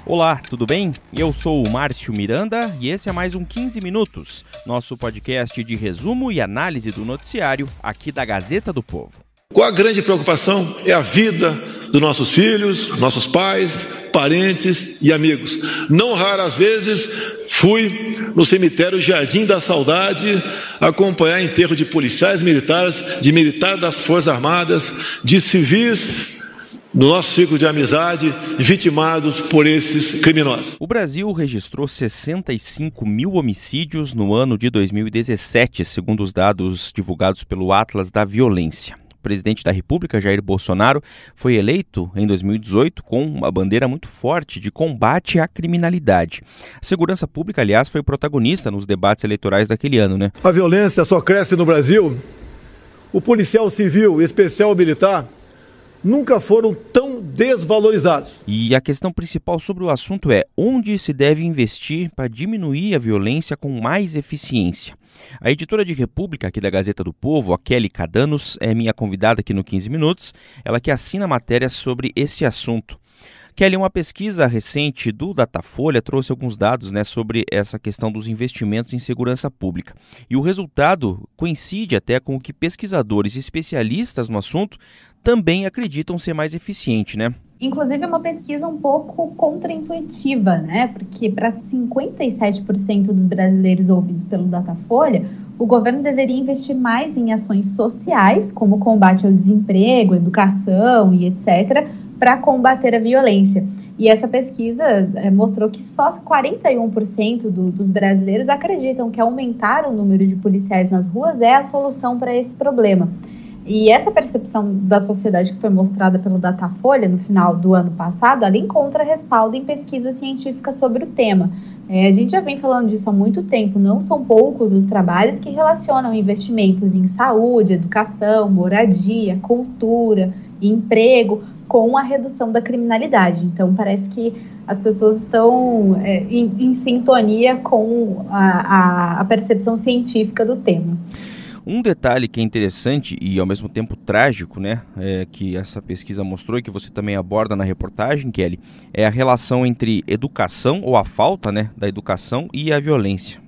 Olá, tudo bem? Eu sou o Márcio Miranda e esse é mais um 15 Minutos, nosso podcast de resumo e análise do noticiário aqui da Gazeta do Povo. Qual a grande preocupação? É a vida dos nossos filhos, nossos pais, parentes e amigos. Não raras vezes fui no cemitério Jardim da Saudade acompanhar enterro de policiais militares, de militares das Forças Armadas, de civis do nosso ciclo de amizade, vitimados por esses criminosos. O Brasil registrou 65 mil homicídios no ano de 2017, segundo os dados divulgados pelo Atlas da Violência. O presidente da República, Jair Bolsonaro, foi eleito em 2018 com uma bandeira muito forte de combate à criminalidade. A segurança pública, aliás, foi protagonista nos debates eleitorais daquele ano, né? A violência só cresce no Brasil. O policial civil, especial militar, nunca foram tão desvalorizados. E a questão principal sobre o assunto é onde se deve investir para diminuir a violência com mais eficiência. A editora de República aqui da Gazeta do Povo, a Kelly Cadanos, é minha convidada aqui no 15 Minutos, ela que assina matéria sobre esse assunto. Kelly, uma pesquisa recente do Datafolha trouxe alguns dados, sobre essa questão dos investimentos em segurança pública. E o resultado coincide até com o que pesquisadores e especialistas no assunto também acreditam ser mais eficiente, né? Inclusive é uma pesquisa um pouco contraintuitiva, porque para 57% dos brasileiros ouvidos pelo Datafolha, o governo deveria investir mais em ações sociais, como combate ao desemprego, educação e etc., para combater a violência. E essa pesquisa mostrou que só 41% dos brasileiros acreditam que aumentar o número de policiais nas ruas é a solução para esse problema. E essa percepção da sociedade que foi mostrada pelo Datafolha no final do ano passado, ela encontra respaldo em pesquisas científicas sobre o tema. A gente já vem falando disso há muito tempo, não são poucos os trabalhos que relacionam investimentos em saúde, educação, moradia, cultura, emprego, com a redução da criminalidade. Então, parece que as pessoas estão em sintonia com a percepção científica do tema. Um detalhe que é interessante e ao mesmo tempo trágico, que essa pesquisa mostrou e que você também aborda na reportagem, Kelly, é a relação entre educação ou a falta, da educação e a violência.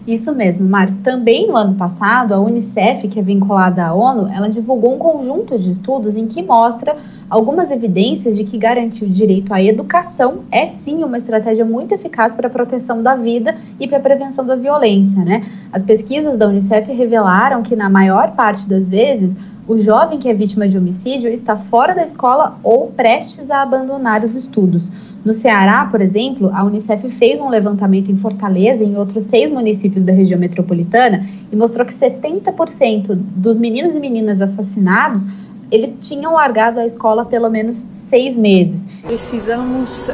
Isso mesmo, Márcio. Também no ano passado, a Unicef, que é vinculada à ONU, ela divulgou um conjunto de estudos em que mostra algumas evidências de que garantir o direito à educação é sim uma estratégia muito eficaz para a proteção da vida e para a prevenção da violência, As pesquisas da Unicef revelaram que na maior parte das vezes o jovem que é vítima de homicídio está fora da escola ou prestes a abandonar os estudos. No Ceará, por exemplo, a Unicef fez um levantamento em Fortaleza e em outros 6 municípios da região metropolitana e mostrou que 70% dos meninos e meninas assassinados, eles tinham largado a escola há pelo menos 6 meses. Precisamos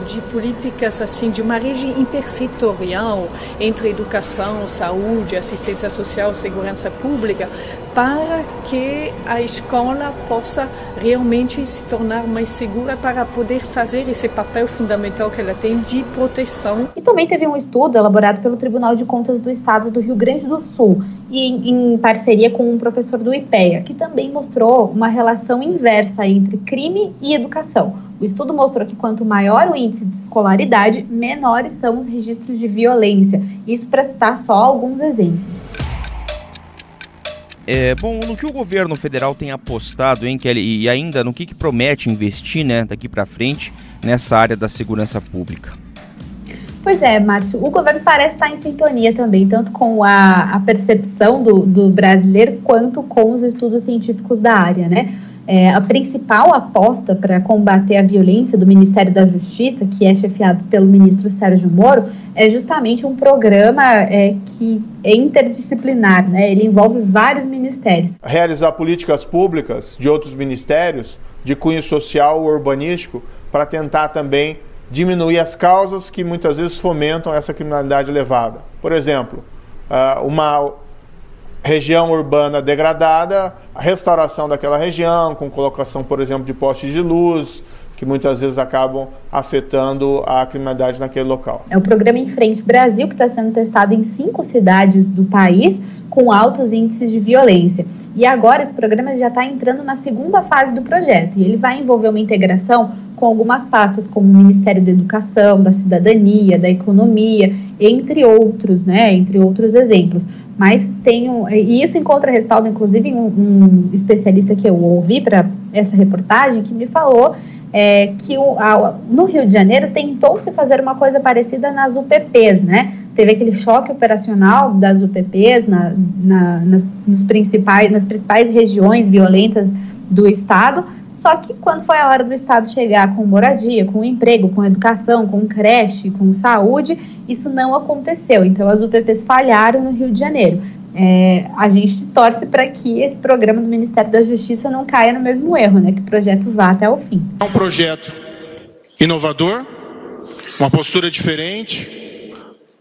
de políticas de uma rede intersetorial entre educação, saúde, assistência social, segurança pública, para que a escola possa realmente se tornar mais segura para poder fazer esse papel fundamental que ela tem de proteção. E também teve um estudo elaborado pelo Tribunal de Contas do Estado do Rio Grande do Sul, e em parceria com um professor do IPEA, que também mostrou uma relação inversa entre crime e educação. O estudo mostrou que quanto maior o índice de escolaridade, menores são os registros de violência. Isso para citar só alguns exemplos. No que o governo federal tem apostado, Kelly, e ainda no que promete investir, daqui para frente nessa área da segurança pública? Pois é, Márcio, o governo parece estar em sintonia também, tanto com a percepção do brasileiro, quanto com os estudos científicos da área, A principal aposta para combater a violência do Ministério da Justiça, que é chefiado pelo ministro Sérgio Moro, é justamente um programa que é interdisciplinar, Ele envolve vários ministérios. Realizar políticas públicas de outros ministérios, de cunho social ou urbanístico, para tentar também diminuir as causas que muitas vezes fomentam essa criminalidade elevada. Por exemplo, uma região urbana degradada, a restauração daquela região, com colocação, por exemplo, de postes de luz, que muitas vezes acabam afetando a criminalidade naquele local. É o programa Em Frente Brasil, que está sendo testado em 5 cidades do país, com altos índices de violência. E agora esse programa já está entrando na segunda fase do projeto, e ele vai envolver uma integração com com algumas pastas, como o Ministério da Educação, da Cidadania, da Economia, entre outros, né? Entre outros exemplos. Mas e isso encontra respaldo, inclusive, em um especialista que eu ouvi para essa reportagem, que me falou que no Rio de Janeiro tentou-se fazer uma coisa parecida nas UPPs, né? Teve aquele choque operacional das UPPs nas principais regiões violentas do Estado, só que quando foi a hora do Estado chegar com moradia, com emprego, com educação, com creche, com saúde, isso não aconteceu. Então as UPPs falharam no Rio de Janeiro. A gente torce para que esse programa do Ministério da Justiça não caia no mesmo erro, né? Que o projeto vá até o fim. É um projeto inovador, uma postura diferente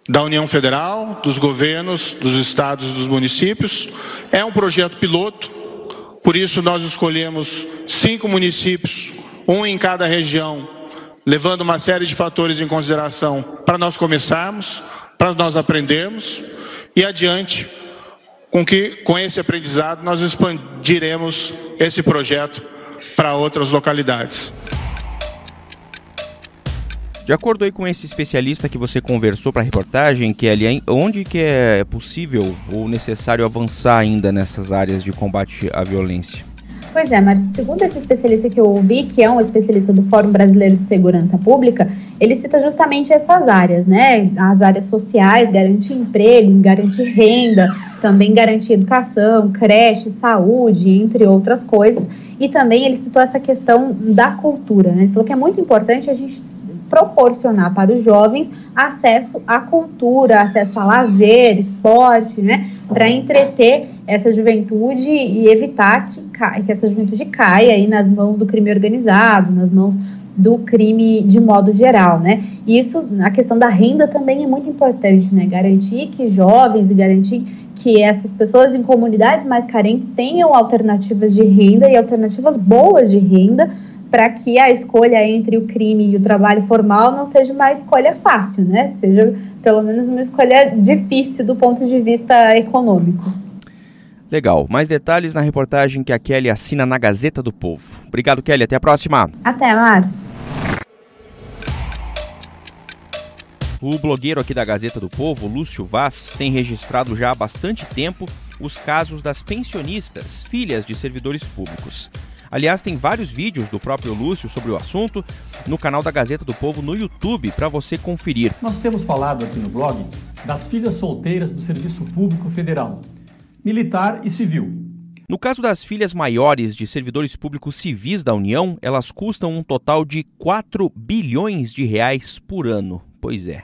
da União Federal, dos governos, dos estados e dos municípios. É um projeto piloto, por isso nós escolhemos 5 municípios, um em cada região, levando uma série de fatores em consideração para nós começarmos, para nós aprendermos e adiante. Com esse aprendizado, nós expandiremos esse projeto para outras localidades. De acordo aí com esse especialista que você conversou para a reportagem, Kelly, onde que é possível ou necessário avançar ainda nessas áreas de combate à violência? Pois é, Márcio, segundo esse especialista que eu ouvi, que é um especialista do Fórum Brasileiro de Segurança Pública, ele cita justamente essas áreas, né? As áreas sociais, garantir emprego, garantir renda, também garantir educação, creche, saúde, entre outras coisas. E também ele citou essa questão da cultura, né? Ele falou que é muito importante a gente proporcionar para os jovens acesso à cultura, acesso a lazer, esporte, né, para entreter essa juventude e evitar que essa juventude caia aí nas mãos do crime organizado, nas mãos do crime de modo geral, né? E isso, a questão da renda também é muito importante, né? Garantir que jovens e garantir que essas pessoas em comunidades mais carentes tenham alternativas de renda e alternativas boas de renda, para que a escolha entre o crime e o trabalho formal não seja uma escolha fácil, né? Seja pelo menos uma escolha difícil do ponto de vista econômico. Legal. Mais detalhes na reportagem que a Kelly assina na Gazeta do Povo. Obrigado, Kelly. Até a próxima. Até, Márcio. O blogueiro aqui da Gazeta do Povo, Lúcio Vaz, tem registrado já há bastante tempo os casos das pensionistas, filhas de servidores públicos. Aliás, tem vários vídeos do próprio Lúcio sobre o assunto no canal da Gazeta do Povo no YouTube para você conferir. Nós temos falado aqui no blog das filhas solteiras do Serviço Público Federal, militar e civil. No caso das filhas maiores de servidores públicos civis da União, elas custam um total de 4 bilhões de reais por ano. Pois é.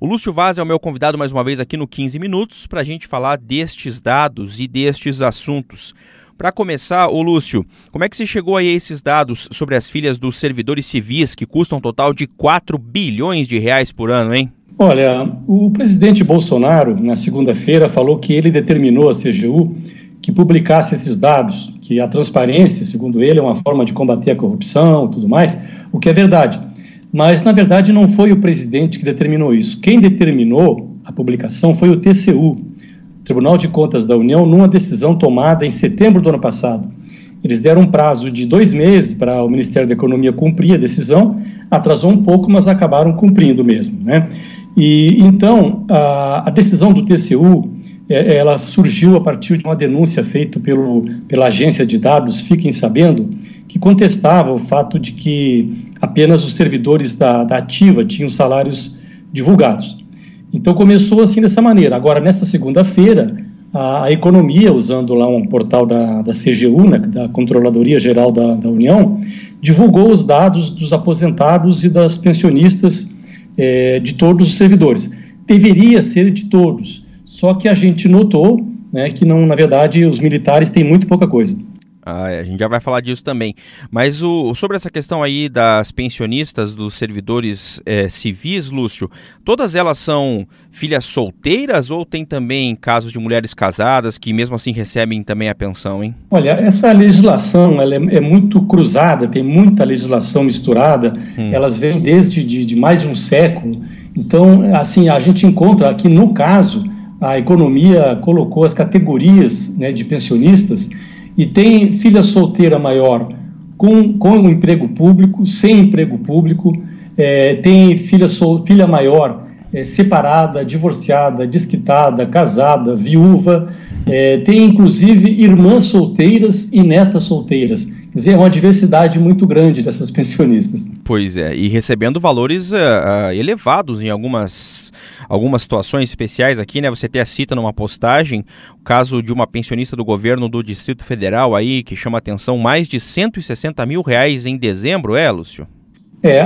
O Lúcio Vaz é o meu convidado mais uma vez aqui no 15 Minutos para a gente falar destes dados e destes assuntos. Para começar, ô Lúcio, como é que você chegou aí a esses dados sobre as filhas dos servidores civis que custam um total de 4 bilhões de reais por ano, hein? Olha, o presidente Bolsonaro, na segunda-feira, falou que ele determinou à CGU que publicasse esses dados, que a transparência, segundo ele, é uma forma de combater a corrupção e tudo mais, o que é verdade. Mas, na verdade, não foi o presidente que determinou isso. Quem determinou a publicação foi o TCU, Tribunal de Contas da União, numa decisão tomada em setembro do ano passado. Eles deram um prazo de 2 meses para o Ministério da Economia cumprir a decisão, atrasou um pouco, mas acabaram cumprindo mesmo, né? E então, a decisão do TCU, ela surgiu a partir de uma denúncia feita pela agência de dados Fiquem Sabendo, que contestava o fato de que apenas os servidores da ativa tinham salários divulgados. Então começou assim dessa maneira. Agora, nessa segunda-feira, a Economia, usando lá um portal da CGU, né, da Controladoria Geral da União, divulgou os dados dos aposentados e das pensionistas de todos os servidores. Deveria ser de todos, só que a gente notou, né, que não, na verdade os militares têm muito pouca coisa. A gente já vai falar disso também. Mas sobre essa questão aí das pensionistas, dos servidores civis, Lúcio, todas elas são filhas solteiras ou tem também casos de mulheres casadas que mesmo assim recebem também a pensão, hein? Olha, essa legislação ela é muito cruzada, tem muita legislação misturada, elas vêm desde de mais de um século. Então, assim, a gente encontra aqui no caso, a Economia colocou as categorias, né, de pensionistas. E tem filha solteira maior com um emprego público, sem emprego público, tem filha maior separada, divorciada, desquitada, casada, viúva, tem inclusive irmãs solteiras e netas solteiras. Quer dizer, é uma diversidade muito grande dessas pensionistas. Pois é, e recebendo valores elevados em algumas situações especiais aqui, né? Você até cita numa postagem o caso de uma pensionista do governo do Distrito Federal aí, que chama a atenção, mais de R$160 mil em dezembro, Lúcio?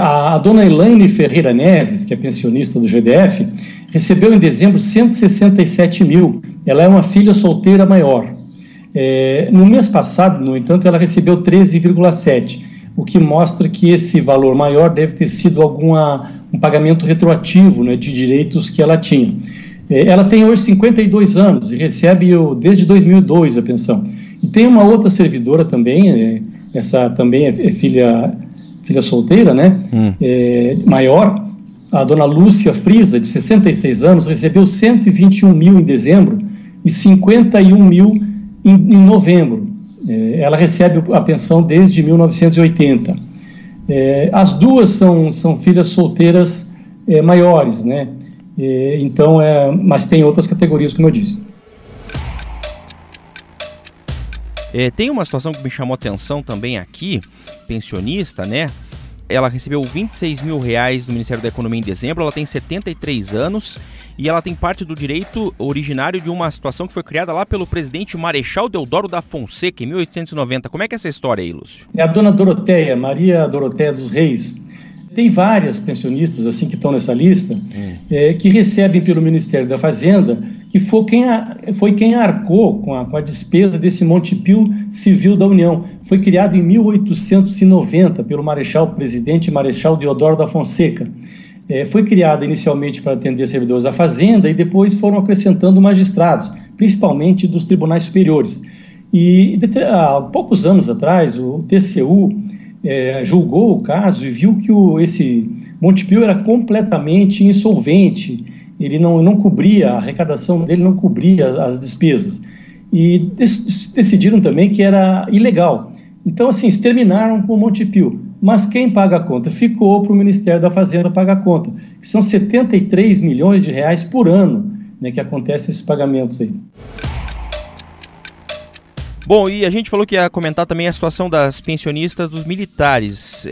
A dona Elaine Ferreira Neves, que é pensionista do GDF, recebeu em dezembro 167 mil. Ela é uma filha solteira maior. No mês passado, no entanto, ela recebeu 13,7, o que mostra que esse valor maior deve ter sido um pagamento retroativo, né, de direitos que ela tinha. Ela tem hoje 52 anos e recebe desde 2002 a pensão. E tem uma outra servidora também, essa também é filha solteira, né, maior, a dona Lúcia Frisa, de 66 anos, recebeu 121 mil em dezembro e 51 mil em novembro. Ela recebe a pensão desde 1980. As duas são filhas solteiras maiores, né? Então, mas tem outras categorias, como eu disse. Tem uma situação que me chamou a atenção também aqui, pensionista, né? Ela recebeu R$26 mil do Ministério da Economia em dezembro, ela tem 73 anos e ela tem parte do direito originário de uma situação que foi criada lá pelo presidente Marechal Deodoro da Fonseca, em 1890. Como é que é essa história aí, Lúcio? É a dona Doroteia, Maria Doroteia dos Reis. Tem várias pensionistas assim que estão nessa lista, que recebem pelo Ministério da Fazenda, que foi quem arcou com a despesa desse Montepio Civil da União. Foi criado em 1890 pelo presidente Marechal Deodoro da Fonseca. Foi criado inicialmente para atender servidores da Fazenda e depois foram acrescentando magistrados, principalmente dos tribunais superiores. E há poucos anos atrás, o TCU julgou o caso e viu que esse Montepio era completamente insolvente, ele não cobria, a arrecadação dele não cobria as despesas. E decidiram também que era ilegal. Então, assim, exterminaram com o Montepio. Mas quem paga a conta? Ficou para o Ministério da Fazenda pagar a conta, que são R$73 milhões por ano, né, que acontecem esses pagamentos aí. Bom, e a gente falou que ia comentar também a situação das pensionistas dos militares.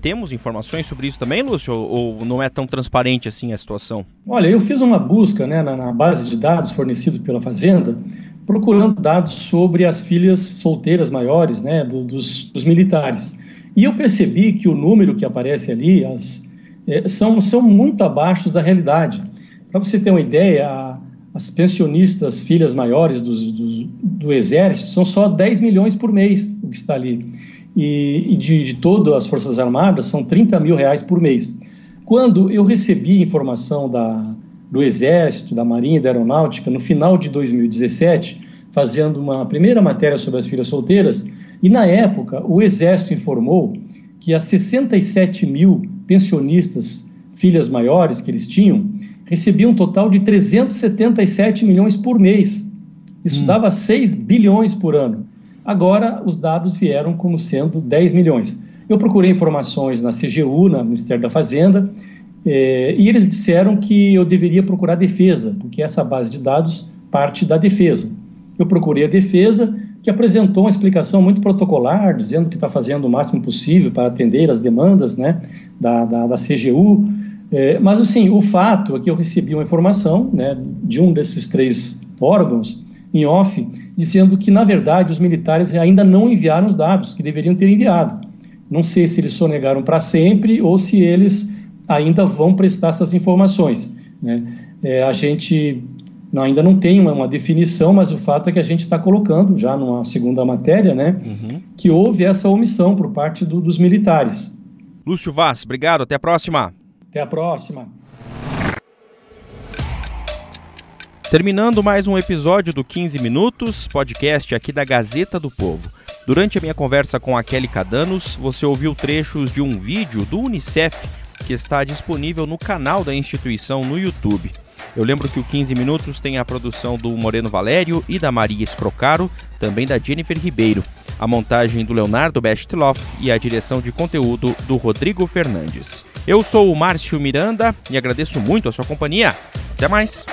Temos informações sobre isso também, Lúcio, ou não é tão transparente assim a situação? Olha, eu fiz uma busca, né, na base de dados fornecida pela Fazenda, procurando dados sobre as filhas solteiras maiores, né, dos militares. E eu percebi que o número que aparece ali são muito abaixo da realidade. Para você ter uma ideia, as pensionistas filhas maiores do Exército são só 10 milhões por mês, o que está ali. E de todas as Forças Armadas são R$30 mil por mês. Quando eu recebi informação do Exército, da Marinha e da Aeronáutica, no final de 2017, fazendo uma primeira matéria sobre as filhas solteiras, e na época o Exército informou que as 67 mil pensionistas filhas maiores que eles tinham, recebiam um total de 377 milhões por mês. Isso dava 6 bilhões por ano. Agora, os dados vieram como sendo 10 milhões. Eu procurei informações na CGU, no Ministério da Fazenda, e eles disseram que eu deveria procurar a Defesa, porque essa base de dados parte da Defesa. Eu procurei a Defesa, que apresentou uma explicação muito protocolar, dizendo que está fazendo o máximo possível para atender as demandas, né, da CGU. Mas, assim, o fato é que eu recebi uma informação, né, de um desses 3 órgãos, em off, dizendo que, na verdade, os militares ainda não enviaram os dados, que deveriam ter enviado. Não sei se eles sonegaram para sempre ou se eles ainda vão prestar essas informações, né? A gente ainda não tem uma definição, mas o fato é que a gente está colocando, já numa segunda matéria, né, que houve essa omissão por parte dos militares. Lúcio Vaz, obrigado, até a próxima. Até a próxima. Terminando mais um episódio do 15 Minutos, podcast aqui da Gazeta do Povo. Durante a minha conversa com a Kelly Cadanos, você ouviu trechos de um vídeo do Unicef que está disponível no canal da instituição no YouTube. Eu lembro que o 15 Minutos tem a produção do Moreno Valério e da Maria Escrocaro, também da Jennifer Ribeiro. A montagem do Leonardo Bestloff e a direção de conteúdo do Rodrigo Fernandes. Eu sou o Márcio Miranda e agradeço muito a sua companhia. Até mais!